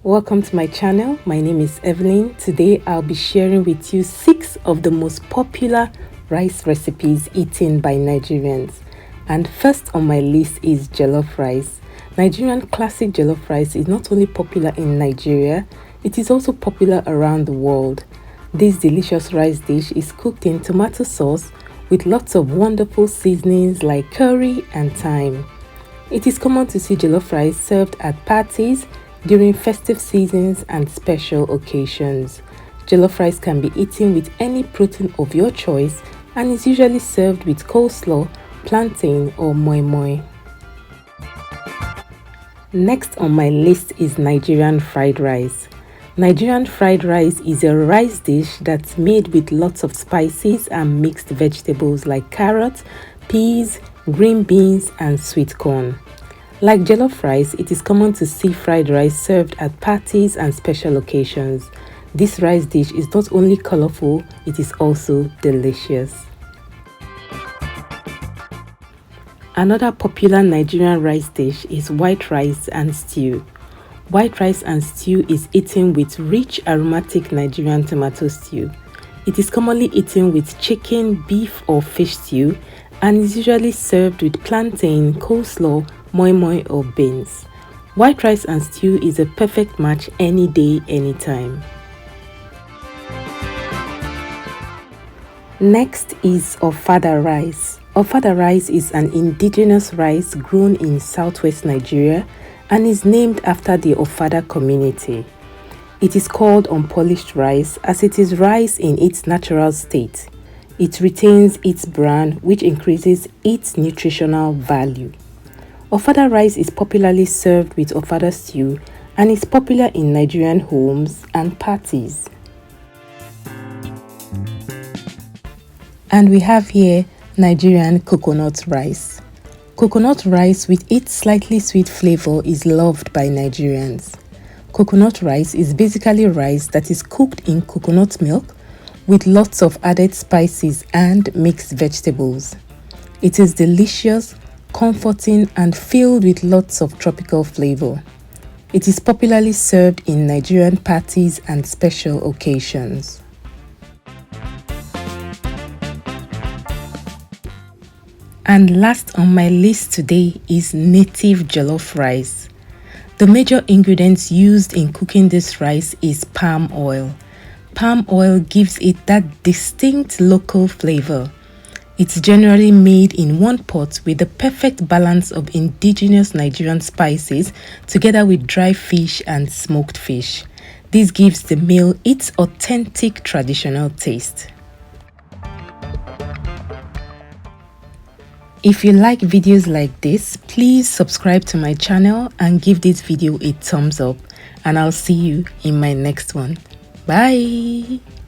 Welcome to my channel. My name is Evelyn. Today I'll be sharing with you 6 of the most popular rice recipes eaten by Nigerians. And first on my list is jollof rice. Nigerian classic jollof rice is not only popular in Nigeria, it is also popular around the world. This delicious rice dish is cooked in tomato sauce with lots of wonderful seasonings like curry and thyme. It is common to see jollof rice served at parties, during festive seasons and special occasions. Jollof rice can be eaten with any protein of your choice and is usually served with coleslaw, plantain or moi moi. Next on my list is Nigerian fried rice. Nigerian fried rice is a rice dish that's made with lots of spices and mixed vegetables like carrots, peas, green beans and sweet corn. Like jollof rice, it is common to see fried rice served at parties and special occasions. This rice dish is not only colorful, it is also delicious. Another popular Nigerian rice dish is white rice and stew. White rice and stew is eaten with rich aromatic Nigerian tomato stew. It is commonly eaten with chicken, beef or fish stew and is usually served with plantain, coleslaw, moi moi or beans. White rice and stew is a perfect match any day, anytime. Next is OFADA rice. OFADA rice is an indigenous rice grown in southwest Nigeria and is named after the OFADA community. It is called unpolished rice as it is rice in its natural state. It retains its bran, which increases its nutritional value. OFADA rice is popularly served with OFADA stew and is popular in Nigerian homes and parties. And we have here Nigerian coconut rice. Coconut rice with its slightly sweet flavor is loved by Nigerians. Coconut rice is basically rice that is cooked in coconut milk with lots of added spices and mixed vegetables. It is delicious, comforting and filled with lots of tropical flavor. It is popularly served in Nigerian parties and special occasions. And last on my list today is native jollof rice. The major ingredients used in cooking this rice is palm oil. Palm oil gives it that distinct local flavor. It's generally made in one pot with the perfect balance of indigenous Nigerian spices together with dry fish and smoked fish. This gives the meal its authentic traditional taste. If you like videos like this, please subscribe to my channel and give this video a thumbs up, and I'll see you in my next one. Bye!